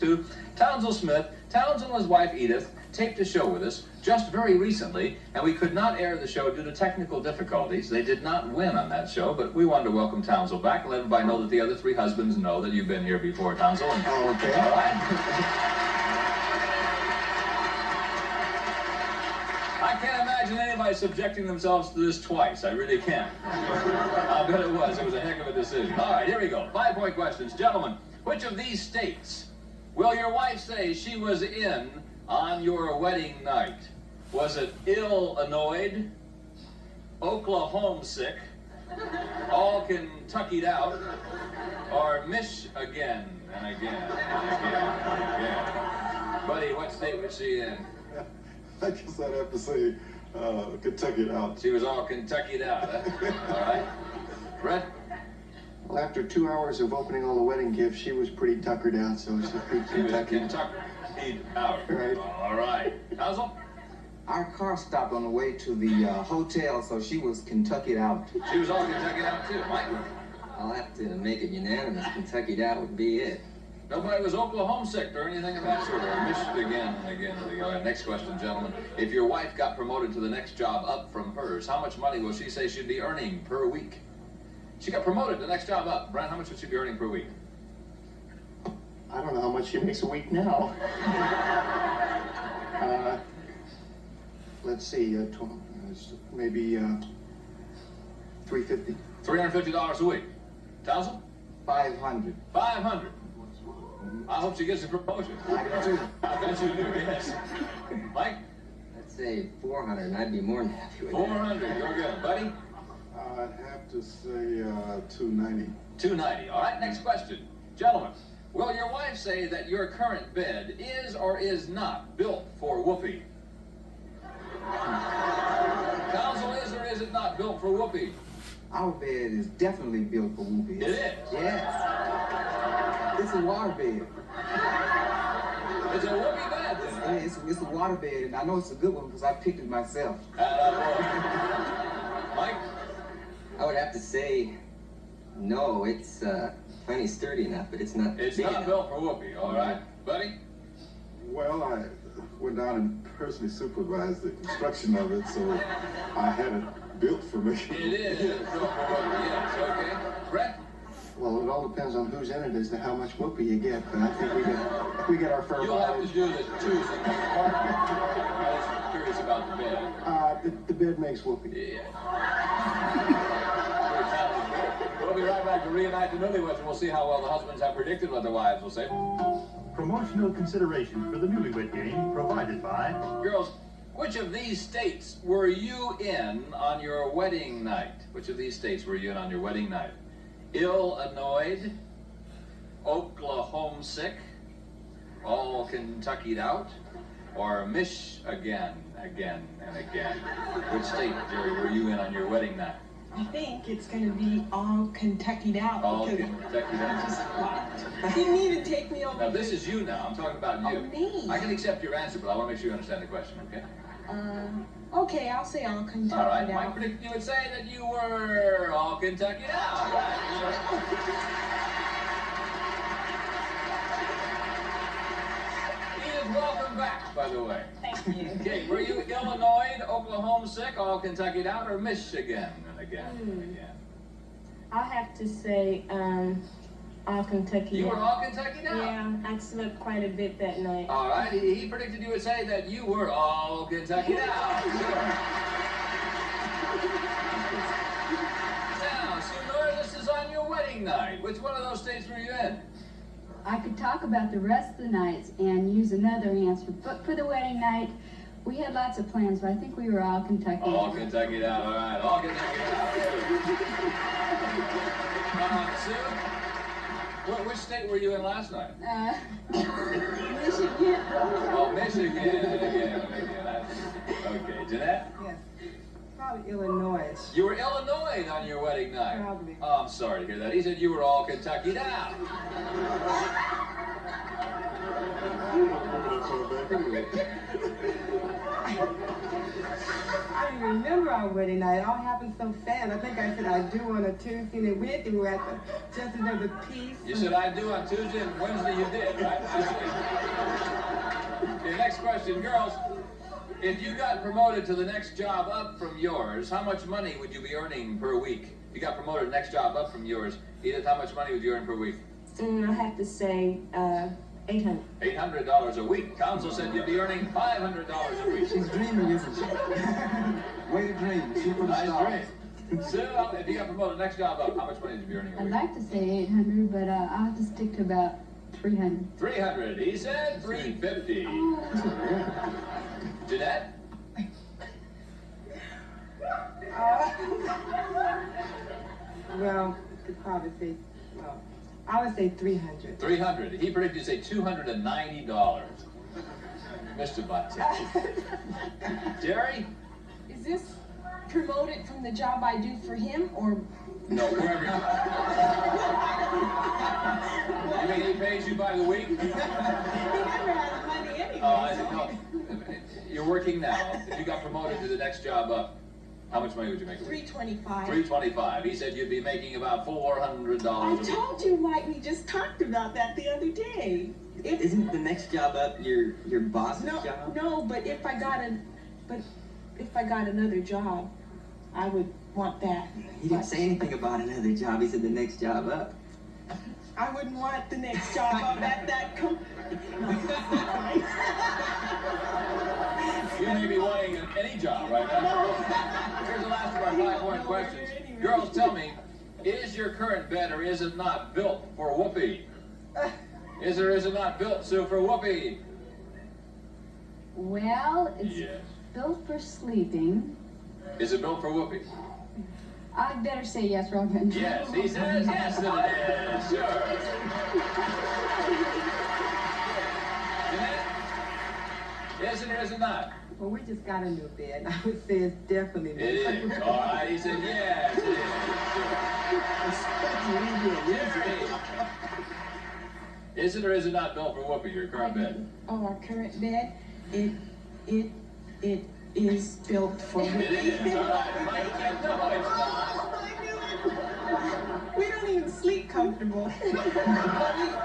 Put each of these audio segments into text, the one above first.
to Townsend Smith. Townsend and his wife Edith taped a show with us just very recently, and we could not air the show due to technical difficulties. They did not win on that show, but we wanted to welcome Townsend back and let everybody know that the other three husbands know that you've been here before, Townsend. Oh, okay. All right. I can't imagine anybody subjecting themselves to this twice. I really can't. I bet it was. It was a heck of a decision. All right, here we go. 5-point questions. Gentlemen, which of these states will your wife say she was in on your wedding night? Was it Illinois, Oklahoma sick, all Kentuckied out, or Michigan and again and again and again? Buddy, what state was she in? I guess I'd have to say Kentucky out. She was all Kentuckied out, huh? All right. Brett? Well, after 2 hours of opening all the wedding gifts, she was pretty tuckered out, so she was Kentuckied out. Right. All right. Hazel? Our car stopped on the way to the hotel, so she was Kentuckied out. She was all Kentuckied out too. Mike? I'll have to make it unanimous. Kentuckied out would be it. Nobody was Oklahoma sick or anything of that sort, or Michigan and again and again. All right, next question, gentlemen. If your wife got promoted to the next job up from hers, how much money will she say she'd be earning per week? She got promoted to the next job up. Brent, how much would she be earning per week? I don't know how much she makes a week now. Let's see, maybe $350. $350 a week. Townsend? 500. 500. I hope she gets a promotion. I do. I bet you do, yes. Mike? I'd say 400, and I'd be more than happy with that. 400. You're good. Buddy? I'd have to say $290. $290. All right, next question. Gentlemen, will your wife say that your current bed is or is not built for whoopee? Counsel, is or is it not built for whoopee? Our bed is definitely built for whoopee. It is? Yes. It's a water bed. It's a whoopee bed, then, right? It's a water bed, and I know it's a good one because I picked it myself. Mike? I would have to say, no, it's plenty sturdy enough, but it's not It's big not enough. built for whoopee, all right. Buddy? Well, I went down and personally supervised the construction of it, so I had it built for me. It is built for whoopee, yes, okay. Brett? Well, it all depends on who's in it as to how much whoopee you get, but I think we get our fair You'll have to mileage. do the choosing. I was curious about the bed. The bed makes whoopee. Yeah. We'll be right back to reunite the newlyweds, and we'll see how well the husbands have predicted what their wives will say. Promotional consideration for the Newlywed Game provided by... Girls, which of these states were you in on your wedding night? Which of these states were you in on your wedding night? Illinois, Oklahoma sick, all Kentuckied out, or Michigan again and again? Which state, Jerry, were you in on your wedding night? I think it's going to be all Kentuckied out. All because Kentuckied I out. just thought you need to take me over. Now, this is you now. I'm talking about you. Oh, me. I can accept your answer, but I want to make sure you understand the question, okay? Okay, I'll say all Kentuckied All right. out. Mike predicted you would say that you were all Kentucky out. Edith, welcome back, by the way. Thank you. Okay, were you Illinois, Oklahoma sick, all Kentucky out, or Michigan and again and again? I'll have to say, all Kentucky. You were all Kentucky out? Yeah, I slept quite a bit that night. All right, he predicted you would say that you were all Kentucky out. Sure. Now, Senor, this is on your wedding night. Which one of those states were you in? I could talk about the rest of the nights and use another answer, but for the wedding night, we had lots of plans, but I think we were all Kentucky. All Kentucky out, all right. All Kentucky out. Sue? Which state were you in last night? Michigan. Oh, Michigan again. Okay, Jeanette? Yes. Probably Illinois. You were Illinois on your wedding night. Probably. Oh, I'm sorry to hear that. He said you were all Kentucky out. I don't even remember our wedding night. It all happened so fast. I think I said I do on a Tuesday, and then Wednesday we were at the Justice of the Peace. You said I do on Tuesday, and Wednesday you did, right? Okay, next question, girls. If you got promoted to the next job up from yours, how much money would you be earning per week? If you got promoted to the next job up from yours, Edith, how much money would you earn per week? I have to say, 800. $800 a week. Council said you'd be earning $500 a week. She's dreaming, isn't she? Way to dream. Shoot for the Nice stars. dream. Sue, if you got promoted next job up, how much money would you be earning a I'd week? like to say 800, but I'll have to stick to about 300. 300. He said 350. Jeanette? Well, could probably say, well, I would say 300. 300. He predicted you say $290. Mr. Button. Jerry? Is this promoted from the job I do for him, or? No, wherever you mean he pays you by the week? He never has money anyway. Oh, I didn't know. You're working now. If you got promoted to the next job up, how much money would you make a week? $325. $325. He said you'd be making about $400 I a week. told you, Mike, we just talked about that the other day. Isn't the next job up your boss's job? No, but if I got another job, I would want that. He didn't say anything about another job. He said the next job up. I wouldn't want the next job up at that company. You may be wanting any job right now. Here's the last of our 5-point questions. Girls, tell me, is your current bed or is it not built for whoopee? Is or is it not built, Sue, for whoopee? Well, it's Yes. built for sleeping. Is it built for whoopee? I'd better say yes, Robin. Yes, he says yes, that it is. Sure. Jeanette? Is it or is it not? Well, we just got a new bed. I would say it's definitely It is. All right, he said yes, it is. Sure. Is it or is it not built for whoopee, your current bed? Oh, our current bed, it is built for It is. All right, Mike said no, it's not. We don't even sleep comfortable. But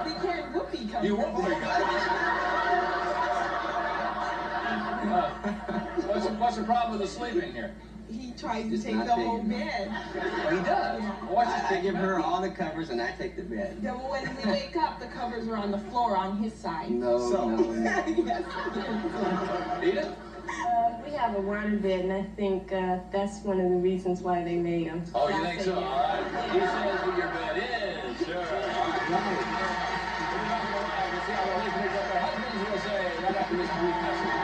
we can't whoopee comfortable. You whoopee What's the problem with the sleeping here? He tries to It's take not the big whole enough. bed. He does. What's his I give her all the covers and I take the bed. Then when we wake up, the covers are on the floor on his side. No. Yes. Edith? We have a water bed, and I think that's one of the reasons why they made them. Oh, you think so? All right. He says who your bed is. Sure. All right. We'll see how the ladies up their husbands will say right after this brief message.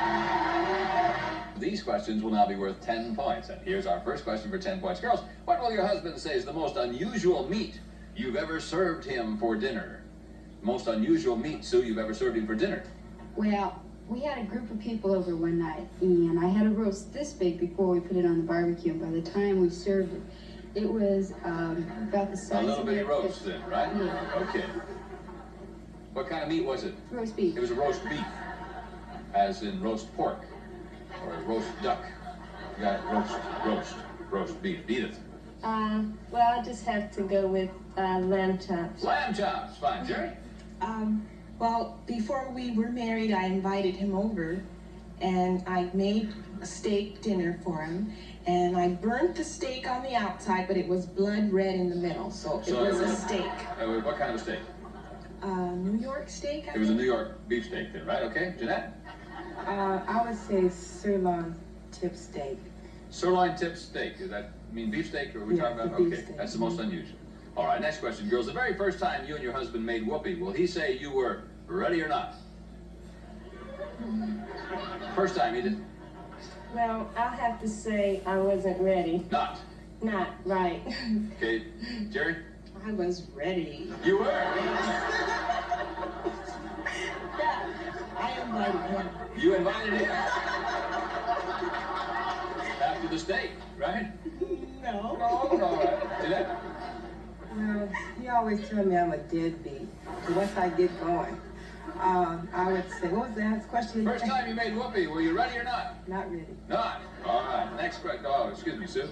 These questions will now be worth 10 points. And here's our first question for 10 points. Girls, what will your husband say is the most unusual meat you've ever served him for dinner? Most unusual meat, Sue, you've ever served him for dinner? Well, we had a group of people over one night, and I had a roast this big before we put it on the barbecue. And by the time we served it, it was about the size A little of bitty a roast then, right? Yeah. Okay. What kind of meat was it? roast beef. It was a roast beef, as in roast pork, or a roast duck. You got roast beef. Edith. Well, I just have to go with lamb chops. Lamb chops, fine. Jerry? Well, before we were married, I invited him over, and I made a steak dinner for him, and I burnt the steak on the outside, but it was blood red in the middle, so it was a steak. What kind of steak? New York steak, I It was a think? New York beef steak then, right? Okay, Jeanette? I would say sirloin tip steak. Sirloin tip steak. Does that mean beef steak, or are we Yeah, talking about? it's a beef Okay, steak. that's the most unusual. All right, next question, girls. The very first time you and your husband made whoopee, will he say you were ready or not? First time he did Well, I'll have to say I wasn't ready. not. Not right. Okay, Jerry? I was ready. You were. Yeah, I invited him. You invited him. After the steak, right? No. Oh, all right. Jeanette? Well, he always told me I'm a deadbeat. So once I get going, I would say, what was the next question? First time you made whoopee, were you ready or not? Not really. Not. All right. Next question. Oh, excuse me, Sue.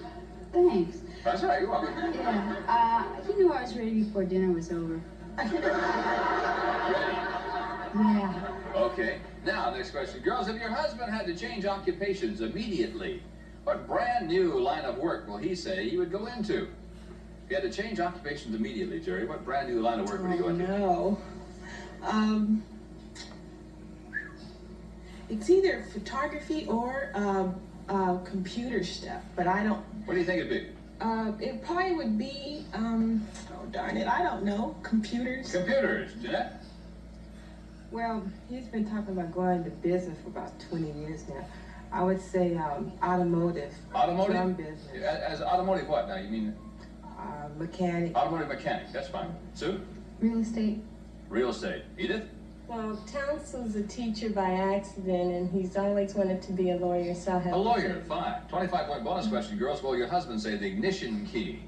Thanks. That's all right. You're welcome. Yeah, he knew I was ready before dinner was over. Ready. Yeah. Okay. Now, next question. Girls, if your husband had to change occupations immediately, what brand new line of work will he say he would go into? If he had to change occupations immediately, Jerry, what brand new line of work would he go into? No. It's either photography or computer stuff, but I don't. What do you think it'd be? It probably would be, oh darn it, I don't know, computers. Computers, Jeanette? Well, he's been talking about going into business for about 20 years now. I would say automotive. Automotive? Drum business. As automotive what now? You mean Mechanic. automotive mechanic? That's fine. Sue? Real estate. Real estate. Edith? Well, Townsend's a teacher by accident, and he's always wanted to be a lawyer, so I'll have A to lawyer. say- Fine. 25-point bonus question, girls. Will your husband say the ignition key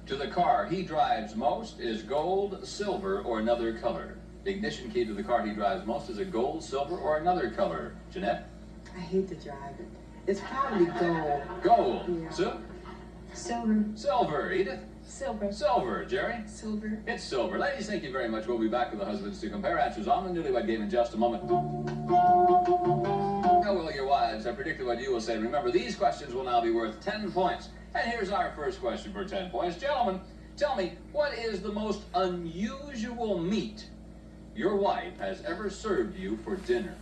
to the car he drives most is gold, silver, or another color? The ignition key to the car he drives most is a gold, silver, or another color. Jeanette? I hate to drive it. It's probably gold. Gold. Yeah. Sue? Silver. Silver. Edith? Silver. Silver. Jerry? Silver. It's silver. Ladies, thank you very much. We'll be back with the husbands to compare answers on the Newlywed Game in just a moment. How will your wives have predicted what you will say? Remember, these questions will now be worth 10 points. And here's our first question for 10 points. Gentlemen, tell me, what is the most unusual meat your wife has ever served you for dinner?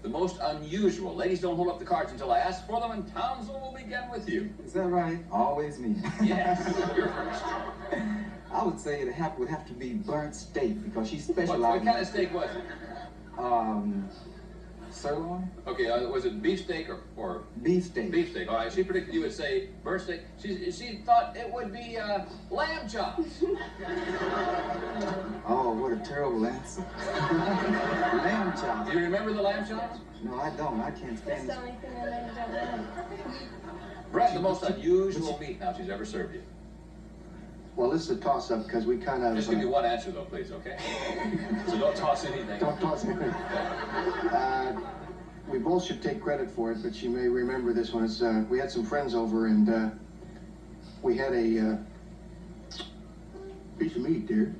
The most unusual. Ladies, don't hold up the cards until I ask for them, and Townsend will begin with you. Is that right? Always me. Yes, you're first. I would say it would have to be burnt steak because she What specializes. kind of steak was it? Sirloin? Okay, was it beef steak or Beef steak. beef steak? All right, she predicted you would say burnt steak. She thought it would be lamb chops. Oh, what a terrible answer. Lamb chops. Do you remember the lamb chops? No, I don't. I can't That's stand the it. only thing I know you don't know. Brett, the most unusual meat now she's ever served you. Well, this is a toss-up because we kind of... Just give me one answer though, please, okay? So don't toss anything. Don't toss anything. We both should take credit for it, but you may remember this one. It's, we had some friends over and we had a piece of meat, dear.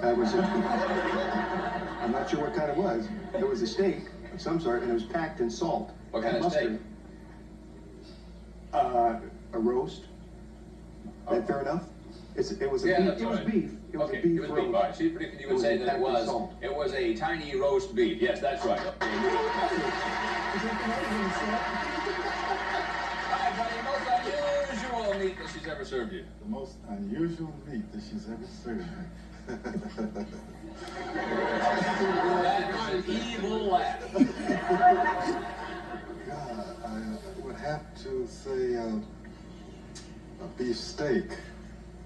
It was I'm not sure what kind it was. It was a steak of some sort, and it was packed in salt. What kind and of mustard. A roast. That fair enough? It was a Yeah, beef. that's It was all right. beef. It was Okay, a beef it was roast. beef. All right, she predicted you would It say was that packed with salt. it was a tiny roast beef. Yes, that's right. Okay. All right, buddy, the most unusual meat that she's ever served you. The most unusual meat that she's ever served me. That is an evil laugh. God, I would have to say a beef steak.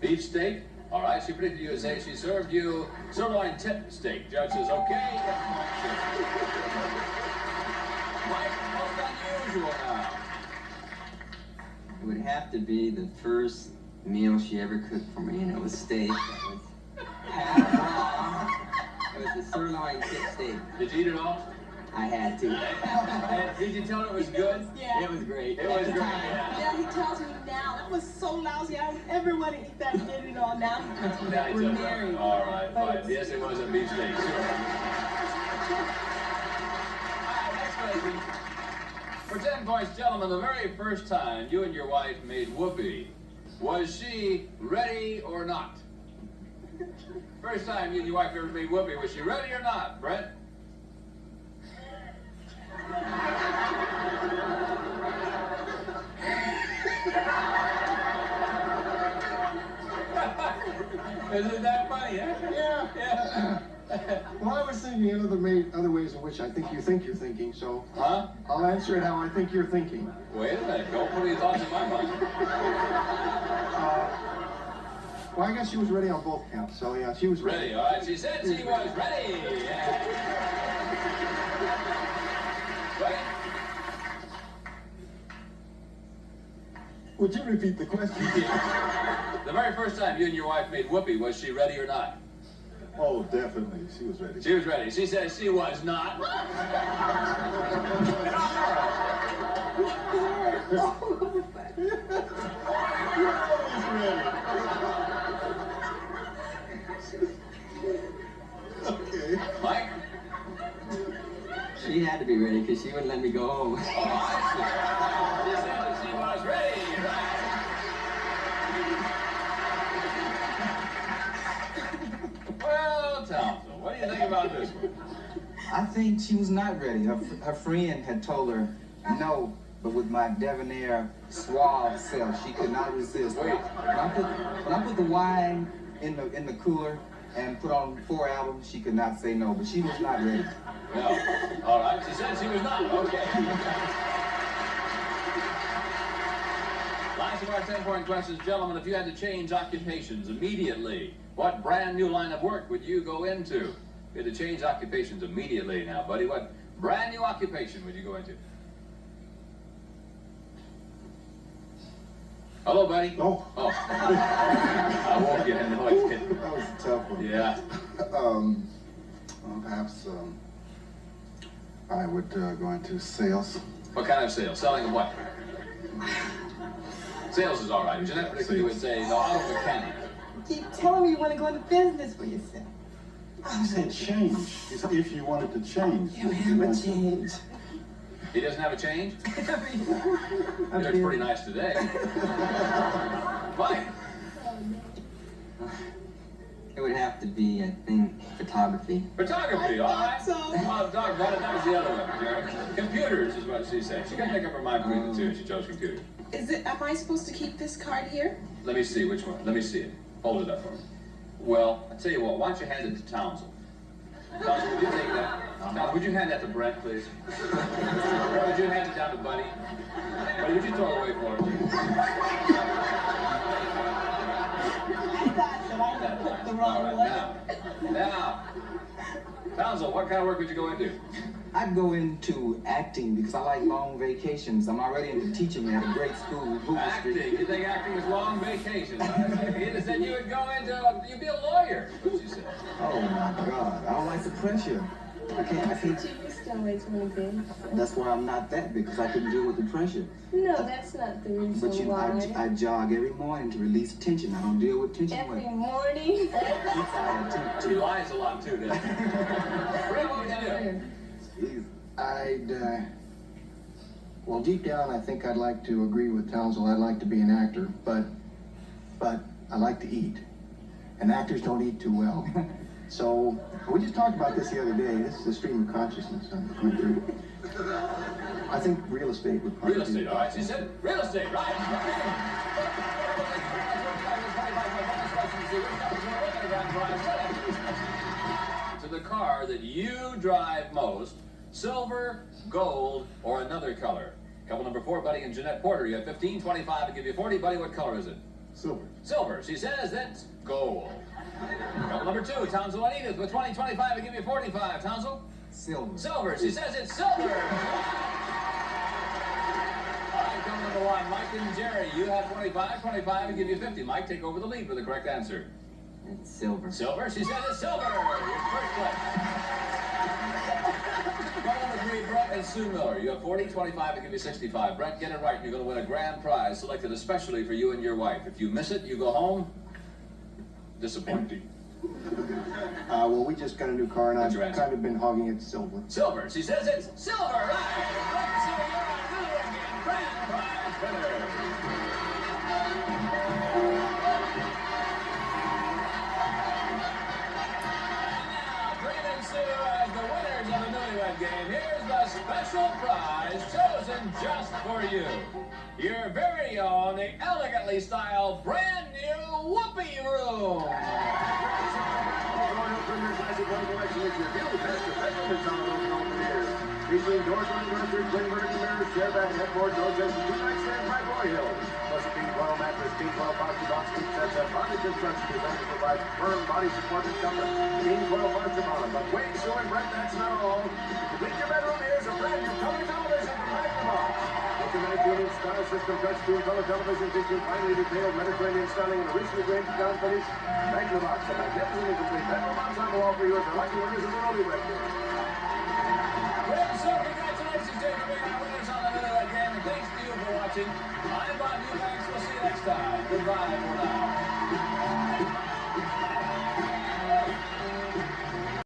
Beef steak? All right, she predicted you would say she served you sirloin tip steak. Judge says, okay. Mike, most unusual now. It would have to be the first meal she ever cooked for me, and it was steak. It was half raw. It was the sirloin tip steak. Did you eat it all? I had to. And did you tell her it was good? Yeah. It was great. It was great. Yeah. Yeah, he tells me now, that was so lousy, I don't ever want to eat that and get it all. Now he tells me Now that he we're tells her. married. All right, But fine. it's- Yes, it was a beef steak. Sure. All right, next question. For 10 points, gentlemen, the very first time you and your wife made whoopee, was she ready or not? First time you and your wife ever made whoopee, was she ready or not, Brent? Isn't that funny, huh? Yeah. Yeah. Well, I was thinking other ways in which I think you're thinking, so Huh? I'll answer it how I think you're thinking. Wait a minute. Don't put any thoughts in my mind. Well, I guess she was ready on both counts, so yeah, she was ready. Ready, all right. She said she was ready. Yeah. Right. Would you repeat the question? The very first time you and your wife made whoopee, was she ready or not? Oh, definitely. She was ready. She was ready. She says she was not. Okay. Mike? She had to be ready because she wouldn't let me go home. Oh, I see. She said that she was ready. Right. Well, Townsend, what do you think about this one? I think she was not ready. Her friend had told her no, but with my debonair, suave self, she could not resist. Wait. When I put the wine in the cooler and put on 4 albums, she could not say no, but she was not ready. No. All right. She said she was not. Okay. Last of our 10-point questions. Gentlemen, if you had to change occupations immediately, what brand new line of work would you go into? You had to change occupations immediately now, buddy. What brand new occupation would you go into? Hello, buddy. Oh. Oh. I woke you. No, I didn't. That was a tough one. Yeah. Well, perhaps I would go into sales. What kind of sales? Selling of what? Sales is all right. Jeanette particularly would say the auto mechanic. Keep telling me you want to go into business for yourself. He said change. He said if you wanted to change. You have a change. He doesn't have a change? He I'm looks pretty nice today. Mike? It would have to be, I think, photography. Photography, all right. So. Oh, doggone it, that was the other one. Computers is what she said. She couldn't make up her mind between the two. She chose computers. Am I supposed to keep this card here? Let me see which one. Let me see it. Hold it up for me. Well, I tell you what, why don't you hand it to Townsend? Townsend, would you take that? Now, would you hand that to Brett, please? Or would you hand it down to Buddy? Buddy, would you throw it away for him? All right, now, Townsend, what kind of work would you go into? I'd go into acting because I like long vacations. I'm already into teaching at a great school in Hoover Acting? Street. You think acting is long vacation? He just said you would go into, you'd be a lawyer, is what she said. Oh my God, I don't like the pressure. I can't. You still always want to be. That's why I'm not that, because I can deal with the pressure. No, that's not the reason But you know, why. I jog every morning to release tension. I don't deal with tension. Every morning. He lies a lot too, doesn't he? Brett, what would you do? Well, deep down, I think I'd like to agree with Townsend. I'd like to be an actor, but I like to eat, and actors don't eat too well. So we just talked about this the other day. This is a stream of consciousness I'm going through. I think real estate would probably Real estate, all right. She said real estate, right? To the car that you drive most, silver, gold, or another color. Couple number 4, Buddy and Jeanette Porter. You have 15, 25 to give you 40. Buddy, what color is it? Silver. Silver. She says it's gold. Couple number 2, Townsend and Edith with 20, 25 to give you 45. Townsend? Silver. Silver. She says it's silver. All right, couple number 1, Mike and Jerry. You have 25, 25 to give you 50. Mike, take over the lead with the correct answer. It's silver. Silver. She says it's silver. Your first place. Couple number 3, Brett and Sue Miller. You have 40, 25 to give you 65. Brett, get it right. You're going to win a grand prize selected especially for you and your wife. If you miss it, you go home disappointed. Well, we just got a new car, and What's I've your answer? kind of been hogging it silver. Silver. She says it's silver. Right. So you're a Newlywed Game grand prize winner. Brett and Sue as the winners of the Newlywed Game. Here's the special prize chosen just for you. Your very own, elegantly styled, brand new whoopee room. Featuring doors on the nursery, twin vertical mirrors, chair back, headboard, door chest, 2 nightstands by Roy Hill. Plus a king coil mattress, king coil boxy box, king sets, and body construction designed to provide firm body support and comfort. King coil Archibald. But wait, Sue and Brett, that's not all. To complete your bedroom, here's a brand new color television from Magnavox. With a 19-inch star system touchscreen color television featuring finely detailed Mediterranean styling and a richly arranged down finish. Magnavox, a magnificently complete bedroom ensemble all for you as the lucky winners of the Newlywed Game. Well, so congratulations to you for being our winners on the Newlywed Game, and thanks to you for watching. I'm Bob Eubanks. We'll see you next time. Goodbye for now.